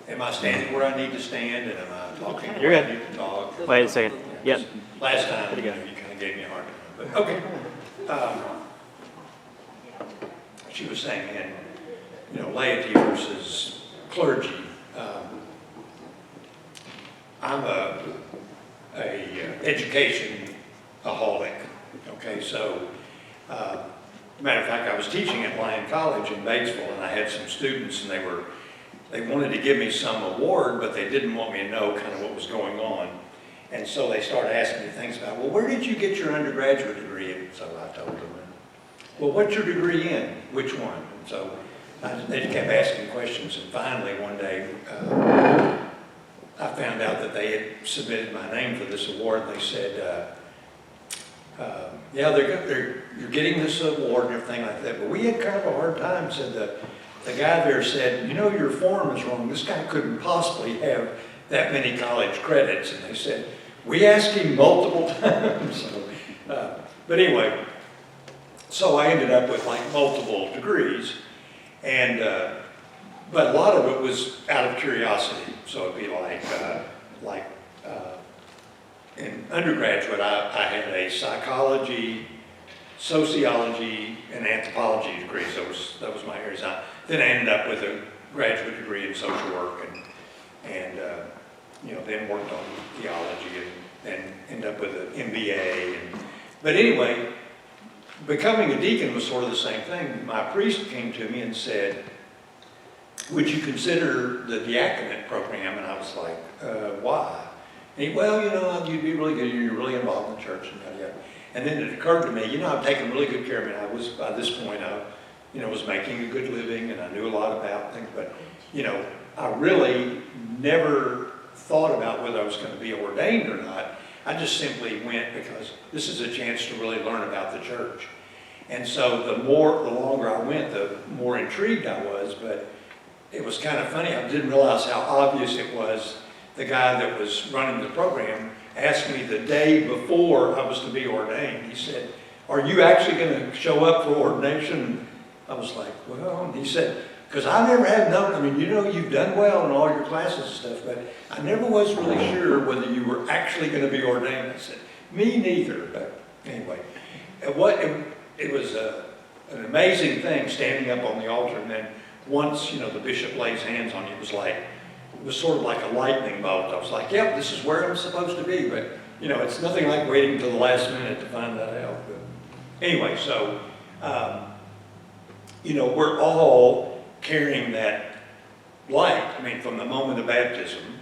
Am I standing where I need to stand, and am I talking You're where I good. need to talk? Wait a second. Yep. Last time, There you you go. kind of gave me a hard time, but, okay. She was saying, laity versus clergy. I'm a education-aholic, okay, so, matter of fact, I was teaching at Lyon College in Batesville, and I had some students, and they wanted to give me some award, but they didn't want me to know kind of what was going on. And so they started asking me things about, well, where did you get your undergraduate degree? And so I told them, well, what's your degree in? Which one? And so they kept asking questions, and finally one day I found out that they had submitted my name for this award. They said, yeah, you're getting this award and everything like that, but we had kind of a hard time. Said the guy there said, your form is wrong. This guy couldn't possibly have that many college credits. And they said, we asked him multiple times. So, but anyway, so I ended up with like multiple degrees, and but a lot of it was out of curiosity. So it'd be like in undergraduate, I had a psychology, sociology, and anthropology degrees. That was my areas. Then I ended up with a graduate degree in social work, and then worked on theology, and ended up with an MBA. But anyway, becoming a deacon was sort of the same thing. My priest came to me and said, would you consider the diaconate program? And I was like, why? And he, well, you'd be really good. You're really involved in the church and yada yada. And then it occurred to me, I've taken really good care of me. I was, by this point, I was making a good living, and I knew a lot about things, but, I really never thought about whether I was going to be ordained or not. I just simply went because this is a chance to really learn about the church. And so the longer I went, the more intrigued I was, but it was kind of funny. I didn't realize how obvious it was. The guy that was running the program asked me the day before I was to be ordained. He said, are you actually going to show up for ordination? I was like, well, and he said, because I never had known, you've done well in all your classes and stuff, but I never was really sure whether you were actually going to be ordained. I said, me neither. But anyway, it was an amazing thing standing up on the altar, and then once, the bishop lays hands on you, it was sort of like a lightning bolt. I was like, yep, this is where I'm supposed to be. But, it's nothing like waiting till the last minute to find that out. But anyway, so, we're all carrying that light, from the moment of baptism.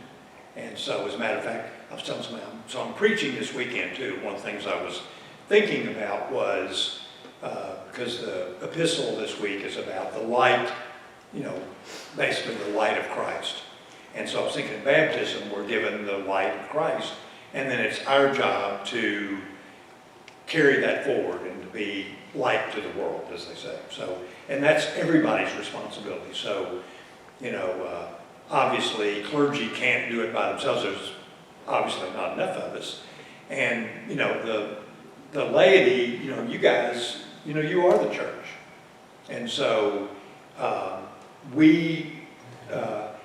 And so, as a matter of fact, I was telling somebody, so I'm preaching this weekend too. One of the things I was thinking about was, because the epistle this week is about the light, basically the light of Christ. And so I was thinking in baptism, we're given the light of Christ, and then it's our job to carry that forward and to be light to the world, as they say. So, and that's everybody's responsibility. So, obviously clergy can't do it by themselves. There's obviously not enough of us. And, the laity, you guys, you are the church. And so,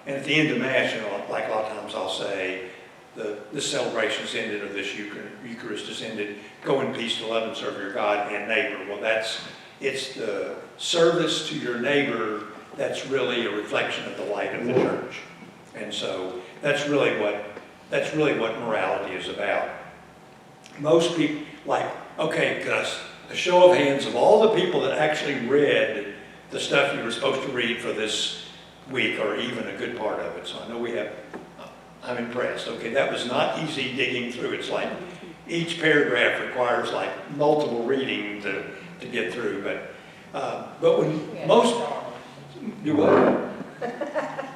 and at the end of Mass, like a lot of times I'll say, this celebration's ended, or this Eucharist is ended, go in peace to love and serve your God and neighbor. Well, it's the service to your neighbor that's really a reflection of the light of the church. And so that's really what morality is about. Most people, okay, a show of hands of all the people that actually read the stuff you were supposed to read for this week, or even a good part of it. So I know I'm impressed. Okay, that was not easy digging through. It's like each paragraph requires multiple reading to get through. But when most do what?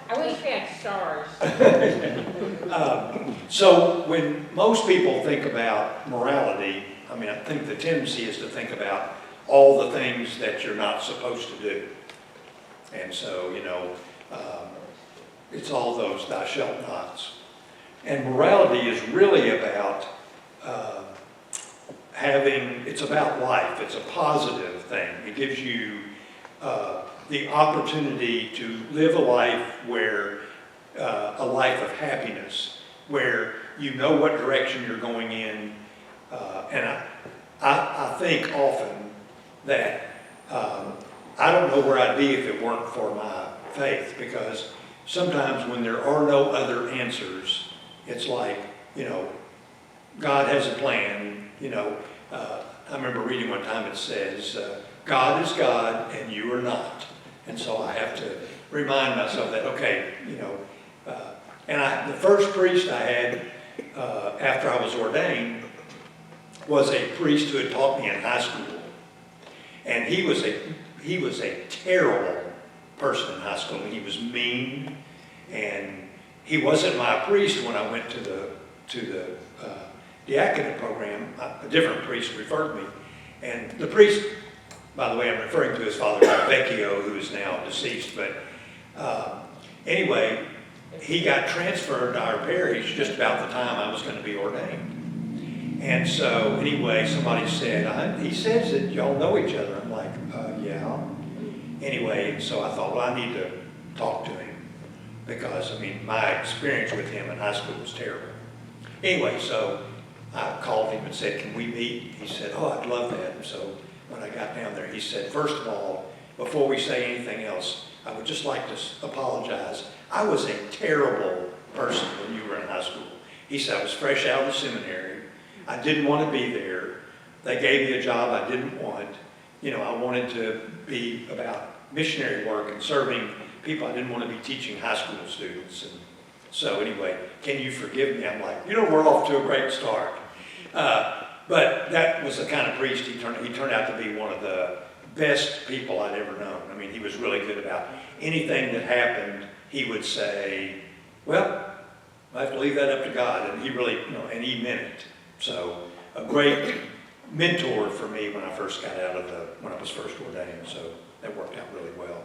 I wish we had stars. So when most people think about morality, I think the tendency is to think about all the things that you're not supposed to do. And so, it's all those thou shalt nots. And morality is really about it's about life. It's a positive thing. It gives you the opportunity to live a life where life of happiness where you know what direction you're going in. And I think often that I don't know where I'd be if it weren't for my faith, because sometimes when there are no other answers, it's like, God has a plan, I remember reading one time it says, God is God and you are not. And so I have to remind myself that, okay, and the first priest I had after I was ordained was a priest who had taught me in high school. And he was a terrible person in high school. I mean, he was mean, and he wasn't my priest when I went to the diaconate program. A different priest referred me. And the priest, by the way, I'm referring to his father, Vecchio, who is now deceased. But anyway, he got transferred to our parish just about the time I was going to be ordained. And so anyway, somebody said, he says that y'all know each other. I'm like, yeah. Anyway, so I thought, well, I need to talk to him because, my experience with him in high school was terrible. Anyway, so I called him and said, can we meet? He said, oh, I'd love that. And so when I got down there, he said, first of all, before we say anything else, I would just like to apologize. I was a terrible person when you were in high school. He said, I was fresh out of the seminary. I didn't want to be there. They gave me a job I didn't want. I wanted to be about missionary work and serving people. I didn't want to be teaching high school students. And so anyway, can you forgive me? I'm like, we're off to a great start. But that was the kind of priest he turned out to be one of the best people I'd ever known. He was really good about anything that happened. He would say, well, I have to leave that up to God. And he really, and he meant it. So a great mentor for me when I first got when I was first ordained. So that worked out really well.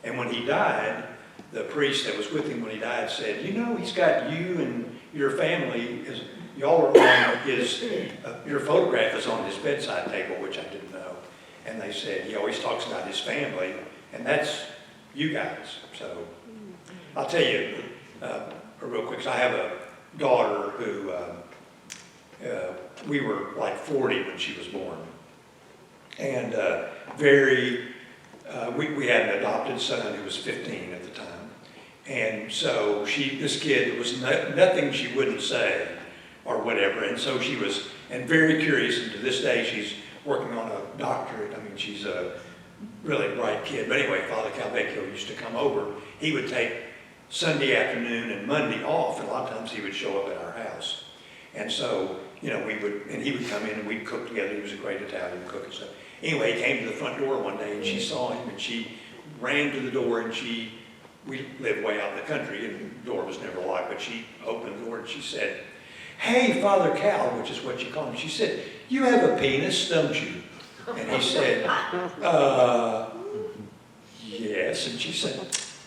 And when he died, the priest that was with him when he died said, he's got you and your family, y'all are on your photograph is on his bedside table, which I didn't know. And they said, he always talks about his family, and that's you guys. So I'll tell you real quick, so I have a daughter who, we were like 40 when she was born. And we had an adopted son who was 15 at the time. And so this kid, there was nothing she wouldn't say or whatever. And so she was, and very curious, and to this day she's working on a doctorate. She's a really bright kid. But anyway, Father Calvecchio used to come over. He would take Sunday afternoon and Monday off, and a lot of times he would show up at our house. And so, he would come in and we'd cook together. He was a great Italian cook and stuff. Anyway, he came to the front door one day and she saw him and she ran to the door and we lived way out in the country and the door was never locked, but she opened the door and she said, hey, Father Cal, which is what she called him. She said, you have a penis, don't you? And he said, yes. And she said,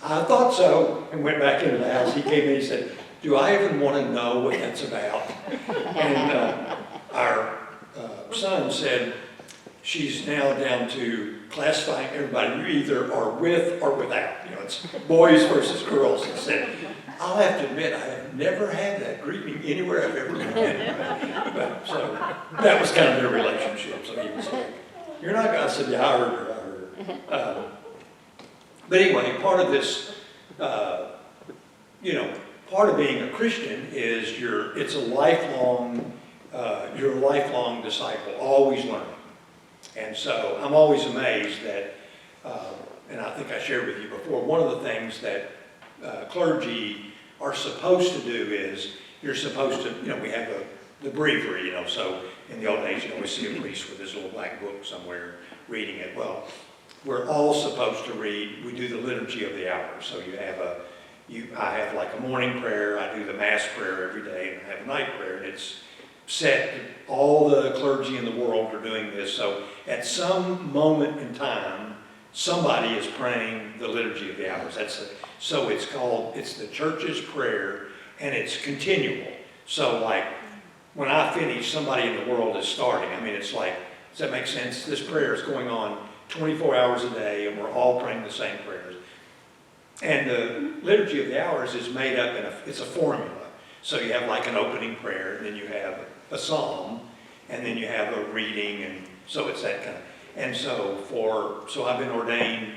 I thought so, and went back into the house. He came in and he said, do I even want to know what that's about? And our son said, she's now down to classifying everybody. You either are with or without. It's boys versus girls. He said, I'll have to admit, I have never had that greeting anywhere I've ever been. But so that was kind of their relationship. So he was like, you're not going to, I said, yeah, I heard her. But anyway, part of this, part of being a Christian is it's a lifelong, you're a lifelong disciple, always learning. And so I'm always amazed that, and I think I shared with you before, one of the things that clergy are supposed to do is you're supposed to, we have the breviary, so in the old days you always see a priest with his little black book somewhere reading it. Well, we're all supposed to read, we do the liturgy of the hour. So I have like a morning prayer, I do the mass prayer every day, and I have a night prayer, and it's set, all the clergy in the world are doing this. So at some moment in time, somebody is praying the liturgy of the hours. So it's the church's prayer, and it's continual. So like, when I finish, somebody in the world is starting. It's like, does that make sense? This prayer is going on 24 hours a day, and we're all praying the same prayers. And the Liturgy of the Hours is made up it's a formula. So you have like an opening prayer, and then you have a psalm, and then you have a reading, and so it's that kind of, and so I've been ordained,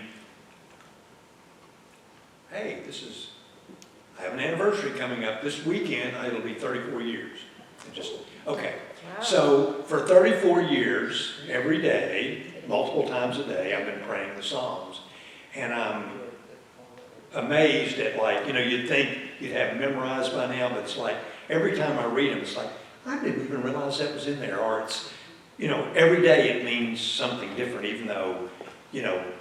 hey, I have an anniversary coming up this weekend, it'll be 34 years. Okay. Wow. So for 34 years, every day, multiple times a day, I've been praying the Psalms. And I'm amazed at, like, you'd think you'd have them memorized by now, but it's like, every time I read them, it's like, I didn't even realize that was in there. Or it's, every day it means something different, even though,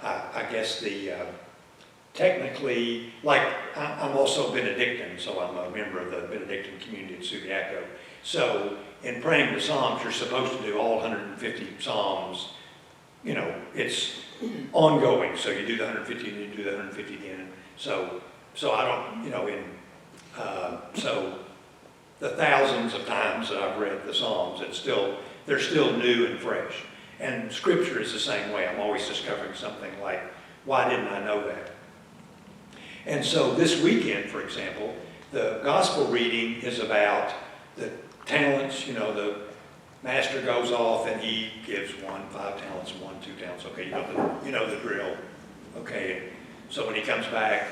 I guess technically, like, I'm also Benedictine, so I'm a member of the Benedictine community in Subiaco. So in praying the Psalms, you're supposed to do all 150 Psalms. It's ongoing, so you do the 150 and you do the 150 again. So I don't, so the thousands of times that I've read the Psalms, they're still new and fresh. And Scripture is the same way. I'm always discovering something like, why didn't I know that? And so this weekend, for example, the gospel reading is about the talents. The master goes off and he gives 5 talents, 2 talents. Okay, you know the drill. Okay, so when he comes back,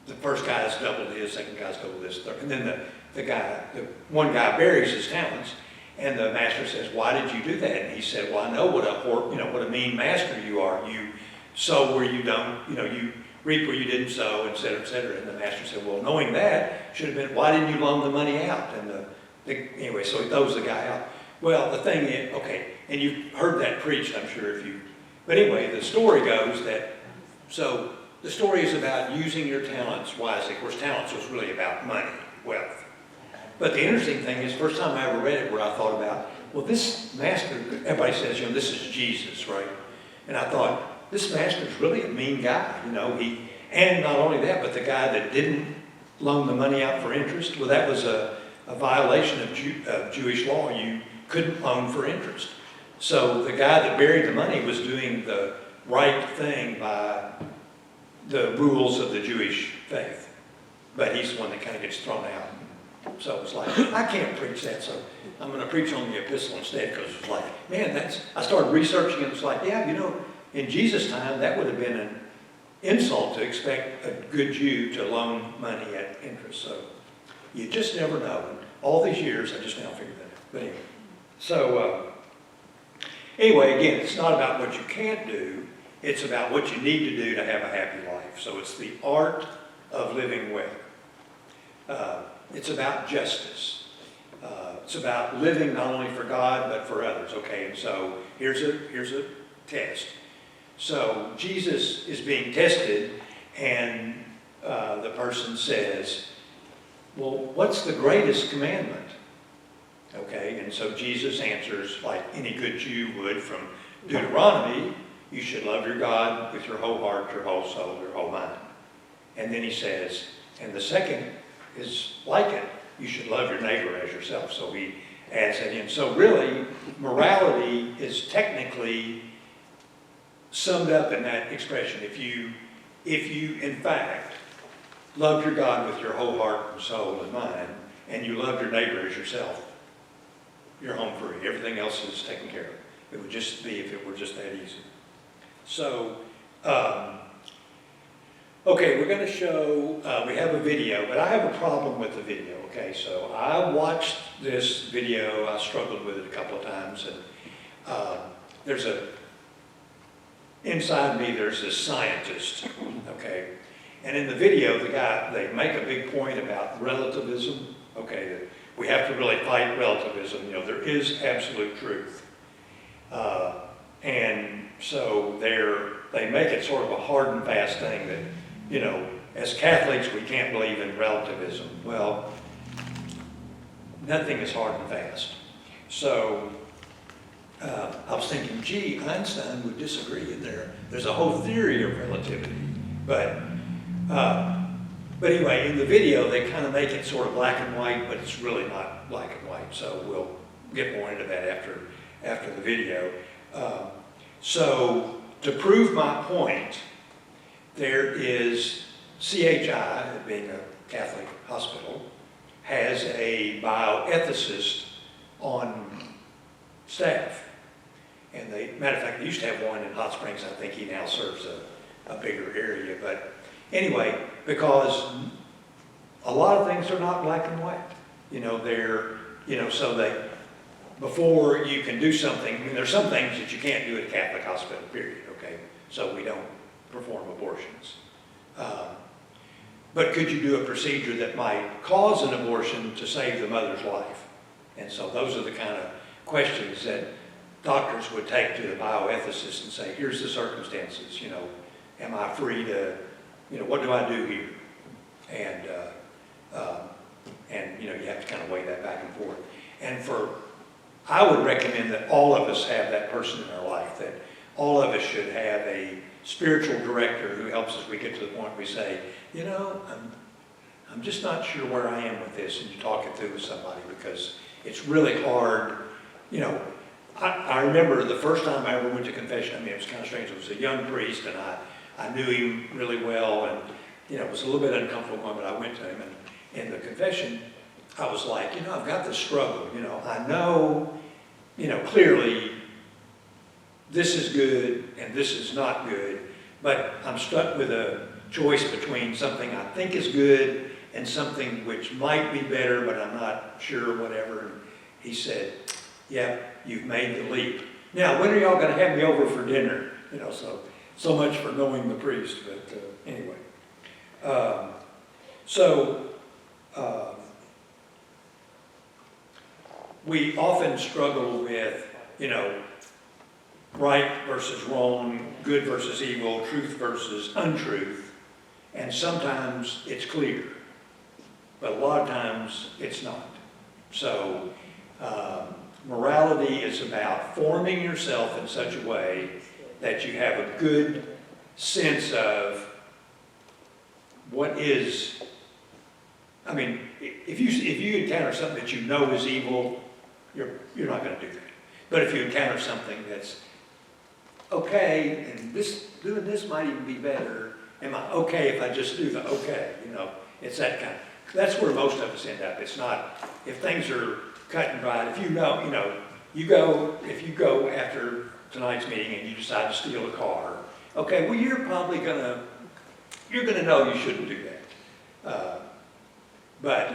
the first guy's doubled his, second guy's doubled his, third, and then the one guy buries his talents, and the master says, "Why did you do that?" And he said, "Well, I know what a mean master you are. You sow where you don't, you reap where you didn't sow, et cetera, et cetera." And the master said, "Well, knowing that, should have been, why didn't you loan the money out?" And anyway, so he throws the guy out. Well, the thing is, okay, and you've heard that preached, I'm sure, but anyway, the story goes that, so the story is about using your talents wisely. Of course, talents was really about money, wealth. But the interesting thing is, first time I ever read it, where I thought about, well, this master, everybody says, this is Jesus, right? And I thought, this master is really a mean guy, and not only that, but the guy that didn't loan the money out for interest, well, that was a violation of Jewish law. You couldn't loan for interest. So the guy that buried the money was doing the right thing by the rules of the Jewish faith. But he's the one that kind of gets thrown out. So it's like, I can't preach that, so I'm going to preach on the epistle instead, because it's like, man, I started researching and it's like, yeah, in Jesus' time, that would have been an insult to expect a good Jew to loan money at interest. So you just never know. All these years, I just now figured that out. But anyway, so anyway, again, it's not about what you can't do. It's about what you need to do to have a happy life. So it's the art of living well. It's about justice. It's about living not only for God, but for others. Okay, and so here's a test. So Jesus is being tested, and the person says, well, what's the greatest commandment? Okay, and so Jesus answers like any good Jew would from Deuteronomy, you should love your God with your whole heart, your whole soul, your whole mind. And then he says, and the second is like it, you should love your neighbor as yourself. So he adds that in. So really, morality is technically summed up in that expression. If you in fact love your God with your whole heart and soul and mind, and you love your neighbor as yourself, you're home free. Everything else is taken care of. It would just be if it were just that easy. So, okay, we're going to show, we have a video, but I have a problem with the video, okay? So I watched this video, I struggled with it a couple of times, and inside me there's this scientist, okay? And in the video, they make a big point about relativism, okay? That we have to really fight relativism, there is absolute truth. And so they make it sort of a hard and fast thing that, as Catholics, we can't believe in relativism. Well, nothing is hard and fast. So I was thinking, gee, Einstein would disagree in there. There's a whole theory of relativity. But anyway, in the video, they kind of make it sort of black and white, but it's really not black and white. So we'll get more into that after the video. So to prove my point there is CHI, being a Catholic hospital, has a bioethicist on staff. And matter of fact, they used to have one in Hot Springs. I think he now serves a bigger area. But anyway, because a lot of things are not black and white. So before you can do something, I mean, there's some things that you can't do at a Catholic hospital, period, okay? So we don't perform abortions. But could you do a procedure that might cause an abortion to save the mother's life? And so those are the kind of questions that doctors would take to the bioethicist and say, here's the circumstances, am I free to, what do I do here? And you have to kind of weigh that back and forth. And I would recommend that all of us have that person in our life, that all of us should have a spiritual director who helps us. We get to the point we say, I'm just not sure where I am with this, and you talk it through with somebody, because it's really hard. I remember the first time I ever went to confession. I mean, it was kind of strange. It was a young priest, and I knew him really well, and it was a little bit uncomfortable going, but I went to him, and in the confession, I was like, I've got this struggle. I know, clearly this is good and this is not good, but I'm stuck with a choice between something I think is good and something which might be better, but I'm not sure, whatever. And he said, yeah, you've made the leap. Now, when are y'all going to have me over for dinner? So much for knowing the priest, but anyway. We often struggle with, right versus wrong, good versus evil, truth versus untruth, and sometimes it's clear, but a lot of times it's not. So morality is about forming yourself in such a way that you have a good sense of what is, I mean, if you encounter something that you know is evil, you're not going to do that. But if you encounter something that's okay, and doing this might even be better, am I okay if I just do the okay? It's that kind of, that's where most of us end up. It's not, if things are cut and dried, if you go after tonight's meeting and you decide to steal a car, okay, well, you're probably gonna know you shouldn't do that. But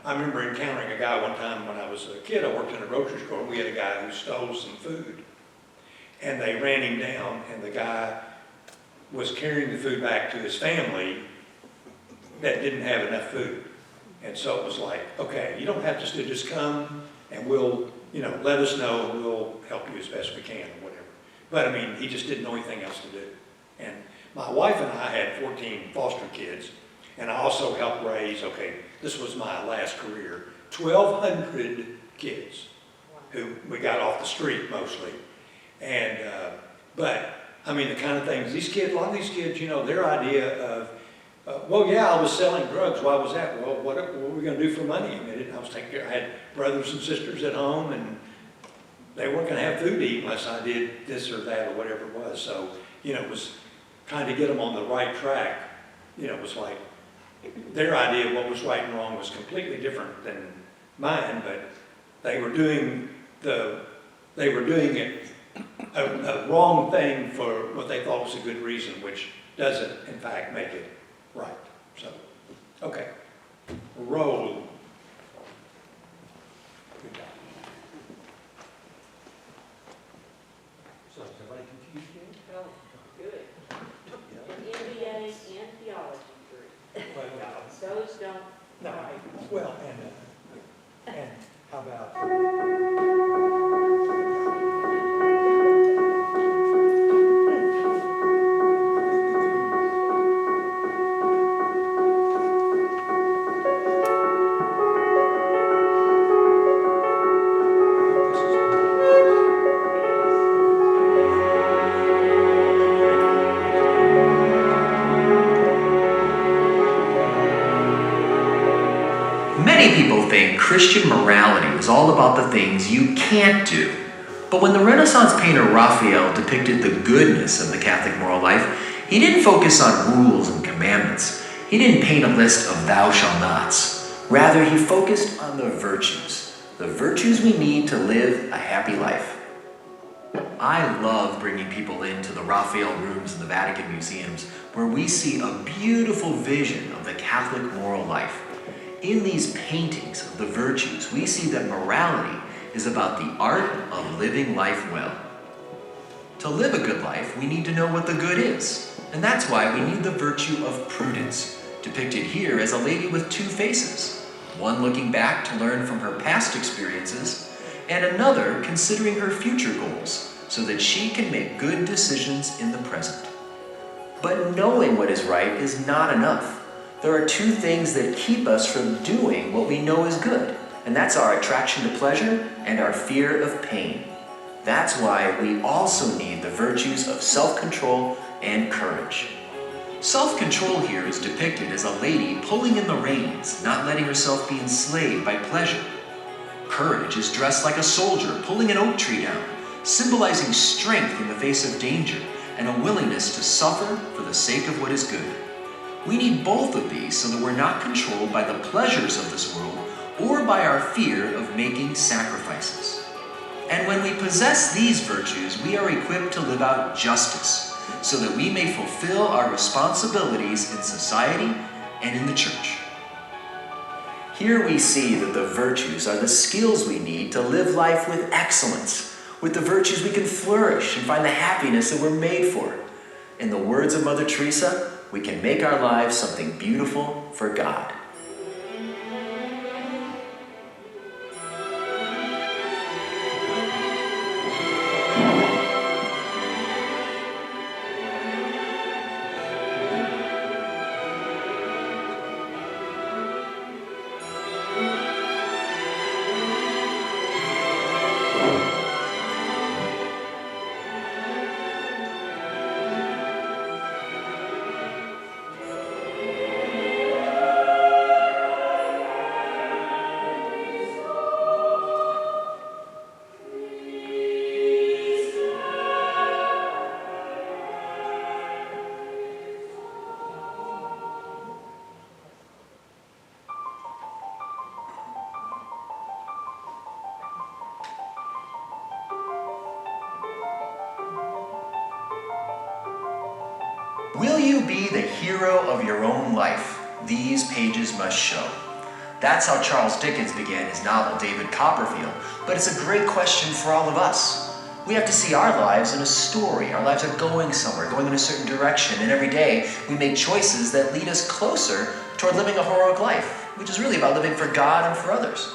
I remember encountering a guy one time when I was a kid. I worked in a grocery store, and we had a guy who stole some food. And they ran him down, and the guy was carrying the food back to his family that didn't have enough food. And so it was like, okay, you don't have to just come and we'll, let us know, and we'll help you as best we can or whatever. But I mean, he just didn't know anything else to do. And my wife and I had 14 foster kids, and I also helped raise, this was my last career, 1,200 kids who we got off the street mostly. And, but, I mean, the kind of things, a lot of these kids, their idea of, well, yeah, I was selling drugs. Why was that? Well, what were we going to do for money? I was taking care, I had brothers and sisters at home, and they weren't going to have food to eat unless I did this or that or whatever it was. So, it was trying to get them on the right track. It was like, their idea of what was right and wrong was completely different than mine, but they were doing it a wrong thing for what they thought was a good reason, which doesn't, in fact, make it right. So, okay. Roll. Good job. So, is everybody confused yet? Oh, good. An MBA and theology degree. Those don't. No. Right. Well, and how about? Many people think Christian morality was all about the things you can't do. But when the Renaissance painter Raphael depicted the goodness of the Catholic moral life, He didn't focus on rules and commandments. He didn't paint a list of thou shall nots. Rather, he focused on the virtues we need to live a happy life. I love bringing people into the Raphael rooms in the Vatican museums, where we see a beautiful vision of the Catholic moral life. In these paintings of the virtues, we see that morality is about the art of living life well. To live a good life, we need to know what the good is, and that's why we need the virtue of prudence, depicted here as a lady with two faces, one looking back to learn from her past experiences, and another considering her future goals, so that she can make good decisions in the present. But knowing what is right is not enough. There are two things that keep us from doing what we know is good, and that's our attraction to pleasure and our fear of pain. That's why we also need the virtues of self-control and courage. Self-control here is depicted as a lady pulling in the reins, not letting herself be enslaved by pleasure. Courage is dressed like a soldier pulling an oak tree down, symbolizing strength in the face of danger and a willingness to suffer for the sake of what is good. We need both of these so that we're not controlled by the pleasures of this world or by our fear of making sacrifices. And when we possess these virtues, we are equipped to live out justice so that we may fulfill our responsibilities in society and in the church. Here we see that the virtues are the skills we need to live life with excellence. With the virtues we can flourish and find the happiness that we're made for. In the words of Mother Teresa, we can make our lives something beautiful for God. Will you be the hero of your own life? These pages must show. That's how Charles Dickens began his novel, David Copperfield, but it's a great question for all of us. We have to see our lives in a story. Our lives are going somewhere, going in a certain direction, and every day we make choices that lead us closer toward living a heroic life, which is really about living for God and for others.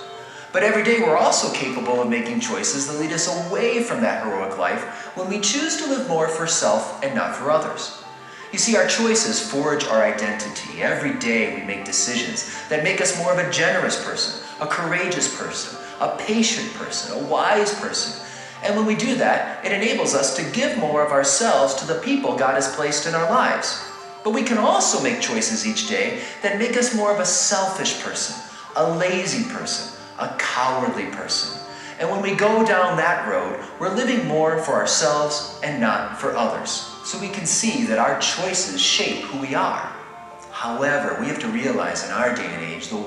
But every day we're also capable of making choices that lead us away from that heroic life when we choose to live more for self and not for others. You see, our choices forge our identity. Every day we make decisions that make us more of a generous person, a courageous person, a patient person, a wise person. And when we do that, it enables us to give more of ourselves to the people God has placed in our lives. But we can also make choices each day that make us more of a selfish person, a lazy person, a cowardly person. And when we go down that road, we're living more for ourselves and not for others. So we can see that our choices shape who we are. However, we have to realize in our day and age, the